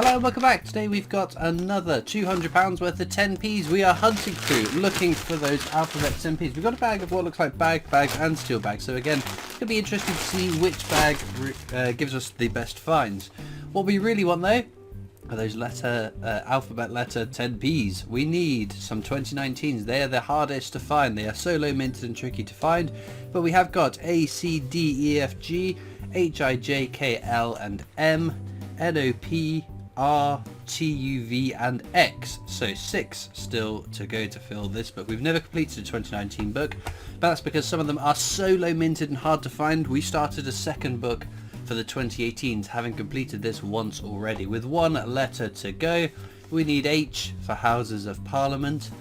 Hello and welcome back. Today we've got another £200 worth of 10p's. We are hunting through, looking for those alphabet 10p's. We've got a bag of what looks like bags and steel bags. So again, it's going to be interesting to see which bag gives us the best finds. What we really want though are those alphabet letter 10p's. We need some 2019s. They are the hardest to find. They are so low minted and tricky to find. But we have got A, C, D, E, F, G, H, I, J, K, L and M, N, O, P, R, T, U, V and X. So 6 still to go to fill this book. We've never completed a 2019 book, but that's because some of them are so low minted and hard to find. We started a second book for the 2018s, having completed this once already. With one letter to go, we need H for Houses of Parliament,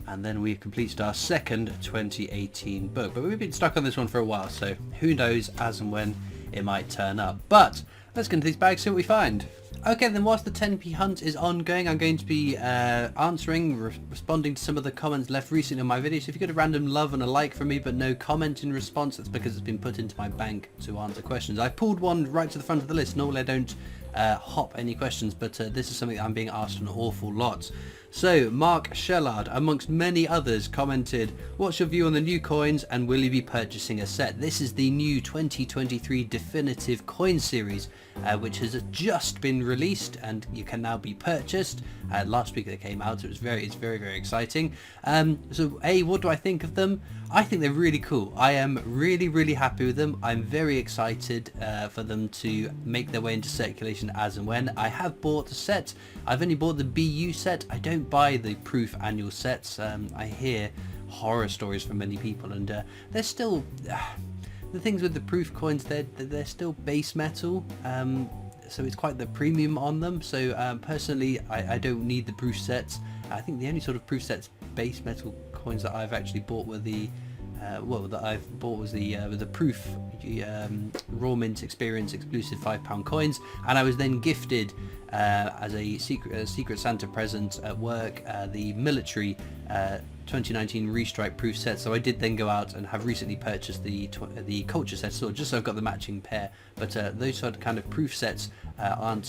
and then we've completed our second 2018 book. But we've been stuck on this one for a while, so who knows as and when it might turn up. But let's get into these bags, see what we find. Okay, then whilst the 10p hunt is ongoing, I'm going to be responding to some of the comments left recently on my video. So if you get a random love and a like from me but no comment in response, that's because it's been put into my bank to answer questions. I pulled one right to the front of the list. Normally I don't hop any questions, but this is something that I'm being asked an awful lot. So Mark Shellard, amongst many others, commented, what's your view on the new coins and will you be purchasing a set? This is the new 2023 definitive coin series, which has just been released and you can now be purchased. Last week they came out, so it's very exciting. So what do I think of them? I think they're really cool. I am really happy with them. I'm very excited for them to make their way into circulation as and when. I have bought a set. I've only bought the BU set. I don't buy the proof annual sets. I hear horror stories from many people, and they're still the things with the proof coins. They're still base metal, so it's quite the premium on them. So personally, I don't need the proof sets. I think the only sort of proof sets base metal coins that I've actually bought were the the proof raw mint experience exclusive £5 coins, and I was then gifted as a secret Santa present at work the military 2019 restrike proof set. So I did then go out and have recently purchased the culture set, so just so I've got the matching pair. But those sort of kind of proof sets don't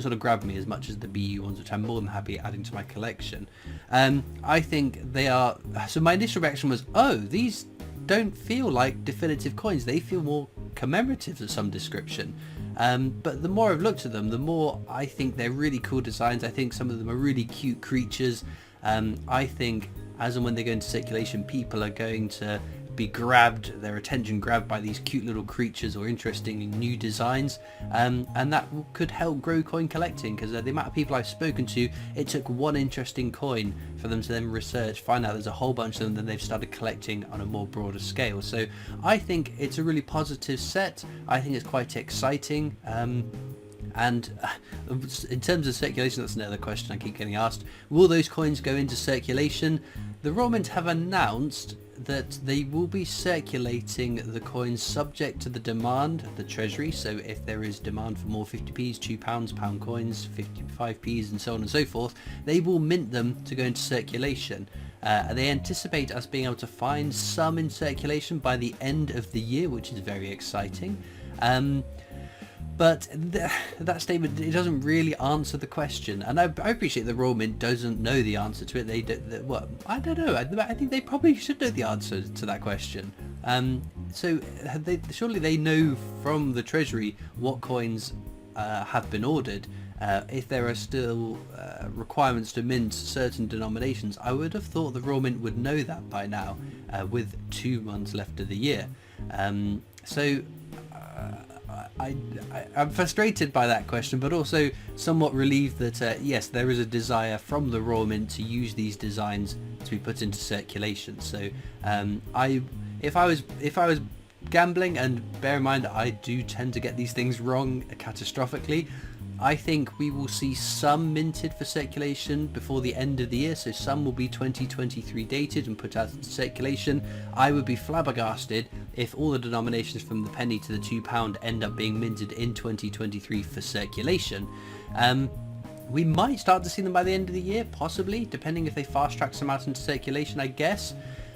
sort of grab me as much as the BU ones, which I'm more than happy adding to my collection. I think they are. So my initial reaction was, oh, these don't feel like definitive coins. They feel more commemorative of some description. But the more I've looked at them, the more I think they're really cool designs. I think some of them are really cute creatures. I think as and when they go into circulation, people are going to be their attention grabbed by these cute little creatures or interesting new designs, and that could help grow coin collecting, because the amount of people I've spoken to, it took one interesting coin for them to then research, find out there's a whole bunch of them, then they've started collecting on a more broader scale. So I think it's a really positive set. I think it's quite exciting. And in terms of circulation, that's another question I keep getting asked. Will those coins go into circulation? The Royal Mint have announced that they will be circulating the coins subject to the demand of the Treasury. So if there is demand for more 50p's, £2, pound coins, 55p's and so on and so forth, they will mint them to go into circulation. They anticipate us being able to find some in circulation by the end of the year, which is very exciting. But that statement, it doesn't really answer the question, and I appreciate the Royal Mint doesn't know the answer to it. I don't know. I think they probably should know the answer to that question. So surely they know from the Treasury what coins have been ordered. If there are still requirements to mint certain denominations, I would have thought the Royal Mint would know that by now, with 2 months left of the year. I'm frustrated by that question, but also somewhat relieved that yes, there is a desire from the Royal Mint to use these designs to be put into circulation. So if I was gambling, and bear in mind I do tend to get these things wrong catastrophically, I think we will see some minted for circulation before the end of the year. So some will be 2023 dated and put out into circulation. I would be flabbergasted if all the denominations from the penny to the £2 end up being minted in 2023 for circulation. We might start to see them by the end of the year, possibly, depending if they fast track some out into circulation, I guess.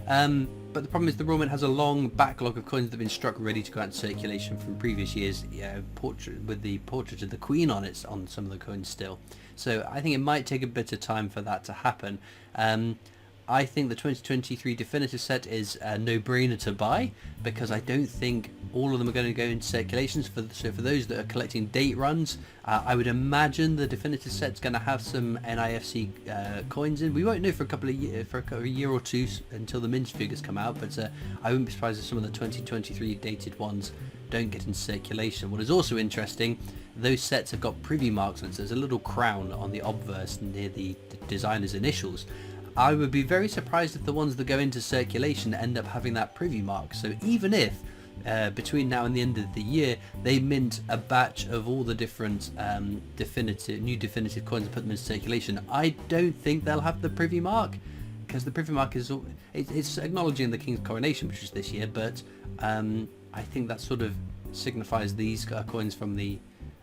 But the problem is the Royal Mint has a long backlog of coins that have been struck ready to go out in circulation from previous years, with the portrait of the Queen on it on some of the coins still. So I think it might take a bit of time for that to happen. I think the 2023 definitive set is a no-brainer to buy, because I don't think all of them are going to go into circulations. So for those that are collecting date runs, I would imagine the definitive set's going to have some NIFC coins in. We won't know for a year or two until the mint figures come out, but I wouldn't be surprised if some of the 2023 dated ones don't get in circulation. What is also interesting, those sets have got privy marks on it, so there's a little crown on the obverse near the designer's initials. I would be very surprised if the ones that go into circulation end up having that privy mark. So even if between now and the end of the year they mint a batch of all the different new definitive coins and put them in circulation, I don't think they'll have the privy mark, because the privy mark is it's acknowledging the King's coronation, which is this year, but I think that sort of signifies these coins from the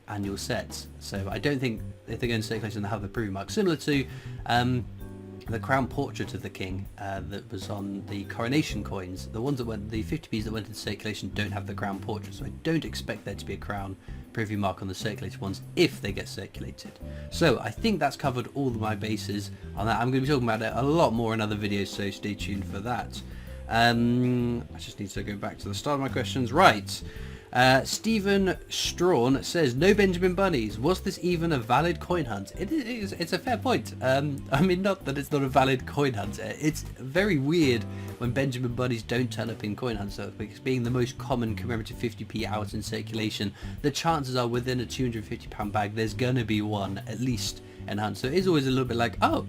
annual sets. So I don't think if they go into circulation they'll have the privy mark, similar to the crown portrait of the king that was on the coronation coins. The ones that went, the 50p's that went into circulation don't have the crown portrait, so I don't expect there to be a crown privy mark on the circulated ones if they get circulated. So I think that's covered all of my bases on that. I'm going to be talking about it a lot more in other videos, so stay tuned for that. I just need to go back to the start of my questions. Right. Stephen Strawn says, no Benjamin Bunnies. Was this even a valid coin hunt? It's a fair point. I mean, not that it's not a valid coin hunt. It's very weird when Benjamin Bunnies don't turn up in coin hunts, because being the most common commemorative 50p out in circulation, the chances are within a £250 bag there's going to be one at least in hunt. So it is always a little bit like, oh,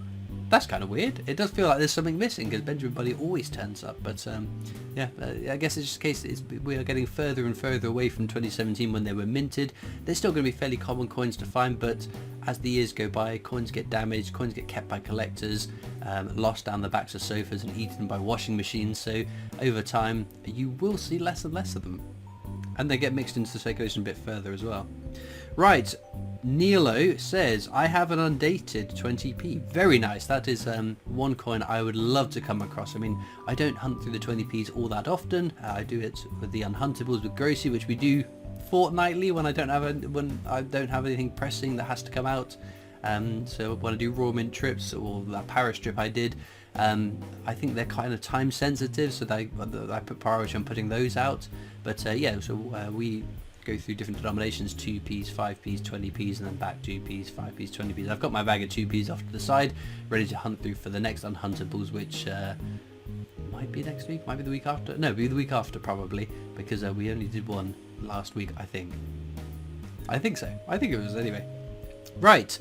that's kind of weird. It does feel like there's something missing, because Benjamin Bunny always turns up. But yeah, I guess it's just a case we are getting further and further away from 2017 when they were minted. They're still going to be fairly common coins to find, but as the years go by, coins get damaged, coins get kept by collectors, lost down the backs of sofas and eaten by washing machines. So over time, you will see less and less of them. And they get mixed into the circulation a bit further as well. Right, Nilo says, I have an undated 20p. Very nice. That is one coin I would love to come across. I mean, I don't hunt through the 20p's all that often. I do it with the unhuntables with Grocie, which we do fortnightly when I don't have anything pressing that has to come out. So when I do Royal Mint trips, or that Paris trip I did, I think they're kind of time sensitive, so I put priority on putting those out. But yeah, so we go through different denominations, 2p's, 5p's, 20p's, and then back 2p's, 5p's, 20p's. I've got my bag of 2p's off to the side, ready to hunt through for the next unhuntables, which might be next week, might be the week after. No, it'll be the week after probably, because we only did one last week, I think. I think so. I think it was anyway. Right.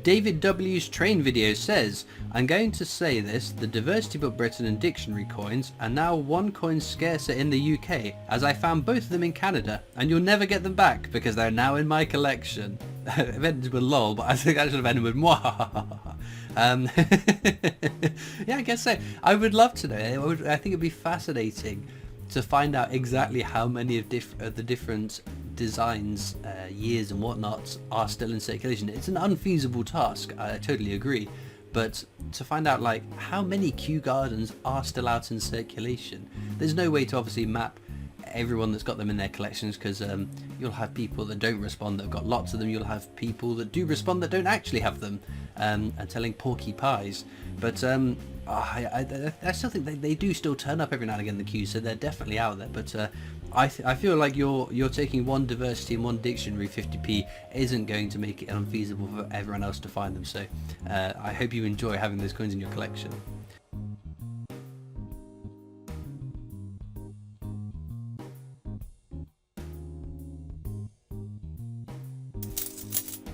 David W's train video says, I'm going to say this, the Diversity Book Britain and Dictionary coins are now one coin scarcer in the UK, as I found both of them in Canada, and you'll never get them back because they're now in my collection. It ended with lol, but I think I should have ended with mwah. Yeah, I guess so. I would love to know. I think it'd be fascinating to find out exactly how many of the different designs, years and whatnot are still in circulation. It's an unfeasible task, I totally agree, but to find out like how many Kew Gardens are still out in circulation. There's no way to obviously map everyone that's got them in their collections, because you'll have people that don't respond that have got lots of them, you'll have people that do respond that don't actually have them, and telling porky pies. But I still think they do still turn up every now and again in the queue, so they're definitely out there. But I feel like you're taking one diversity and one dictionary 50p isn't going to make it unfeasible for everyone else to find them. So I hope you enjoy having those coins in your collection.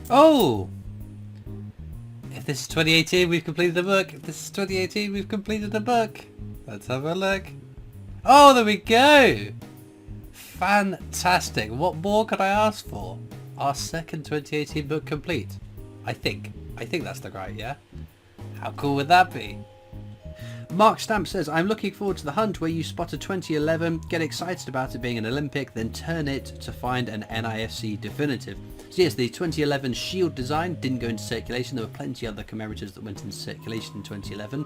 Oh! If this is 2018, we've completed the book. If this is 2018, we've completed the book. Let's have a look. Oh, there we go! Fantastic. What more could I ask for? Our second 2018 book complete. I think that's the right, yeah? How cool would that be? Mark Stamp says, I'm looking forward to the hunt where you spot a 2011, get excited about it being an Olympic, then turn it to find an NIFC definitive. So yes, the 2011 Shield design didn't go into circulation. There were plenty of other commemorators that went into circulation in 2011.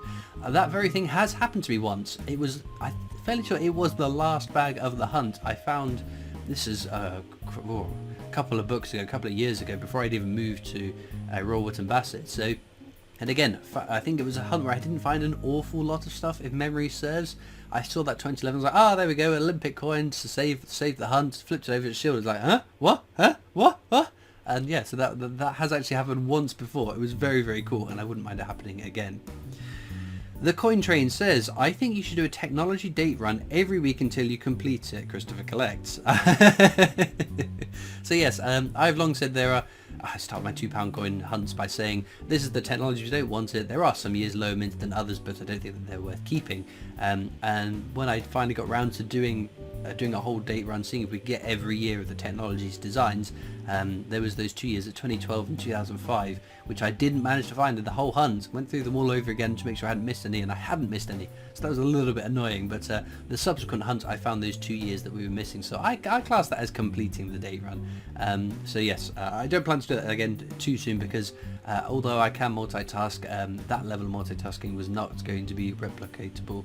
That very thing has happened to me once. It was, I'm fairly sure it was the last bag of the hunt. I found, this is a couple of books ago, a couple of years ago, before I'd even moved to Royal Wootton Bassett. So, and again, I think it was a hunt where I didn't find an awful lot of stuff, if memory serves. I saw that 2011, I was like, ah, there we go, Olympic coins to save the hunt, flipped it over its shield, it was like, huh? What? Huh? What? And yeah, so that has actually happened once before. It was very, very cool, and I wouldn't mind it happening again. The Coin Train says, I think you should do a technology date run every week until you complete it, Christopher collects. So yes, I've long said I start my £2 coin hunts by saying, this is the technology, if you don't want it. There are some years lower mint than others, but I don't think that they're worth keeping. And when I finally got round to doing a whole date run, seeing if we get every year of the technology's designs, there was those 2 years at 2012 and 2005, which I didn't manage to find in the whole hunt. Went through them all over again to make sure I hadn't missed any, and I hadn't missed any, so that was a little bit annoying. But the subsequent hunt, I found those 2 years that we were missing, so I class that as completing the date run. So yes, I don't plan to do that again too soon, because although I can multitask, that level of multitasking was not going to be replicatable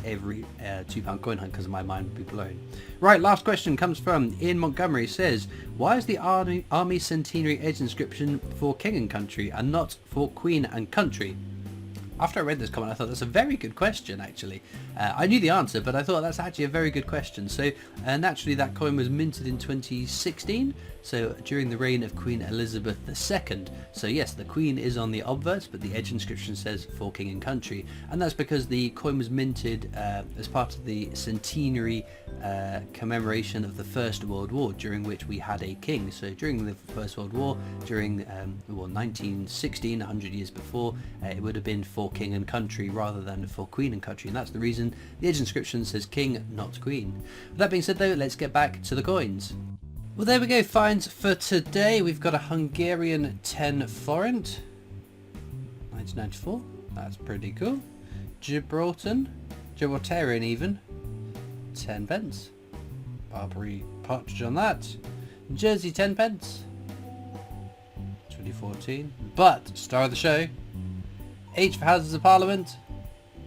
every £2 coin hunt, because my mind would be blown. Right, last question comes from Ian Montgomery. Says, why is the Army Centenary Edge inscription for King and Country and not for Queen and Country? After I read this comment, I thought that's a very good question, actually. I knew the answer, but I thought that's actually a very good question. So naturally that coin was minted in 2016, so during the reign of Queen Elizabeth II. So yes, the Queen is on the obverse, but the edge inscription says for King and Country, and that's because the coin was minted as part of the centenary commemoration of the First World War, during which we had a king. So during the First World War, during 1916, 100 years before, it would have been for King and Country rather than for Queen and Country, and that's the reason the edge inscription says King, not Queen. With that being said though, let's get back to the coins. Well, there we go, finds for today. We've got a Hungarian 10 forint, 1994, that's pretty cool. Gibraltarian even, 10 pence. Barbary partridge on that. Jersey 10 pence, 2014. But star of the show, H for Houses of Parliament,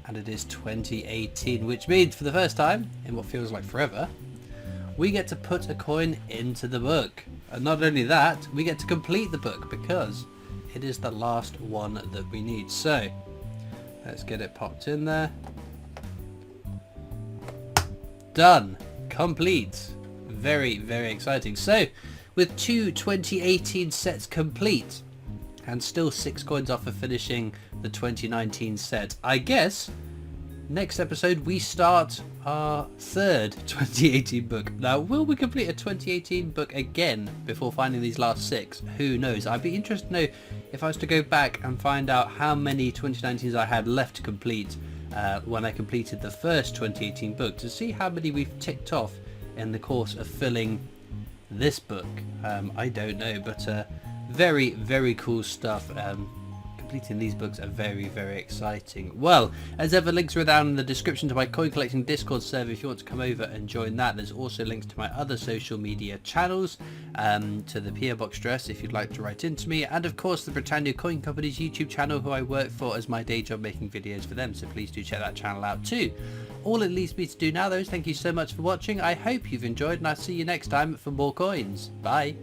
and it is 2018, which means for the first time in what feels like forever, we get to put a coin into the book. And not only that, we get to complete the book, because it is the last one that we need. So let's get it popped in there. Done. Complete. Very, very exciting. So with two 2018 sets complete, and still 6 coins off of finishing the 2019 set, I guess next episode we start our third 2018 book. Now, will we complete a 2018 book again before finding these last 6? Who knows? I'd be interested to know if I was to go back and find out how many 2019s I had left to complete when I completed the first 2018 book, to see how many we've ticked off in the course of filling this book. I don't know, but very, very cool stuff. Completing these books are very, very exciting. Well, as ever, links are down in the description to my coin collecting Discord server if you want to come over and join that. There's also links to my other social media channels, to the PO Box address if you'd like to write into me, and of course the Britannia Coin Company's YouTube channel, who I work for as my day job making videos for them, so please do check that channel out too. All it leaves me to do now though is thank you so much for watching. I hope you've enjoyed, and I'll see you next time for more coins. Bye.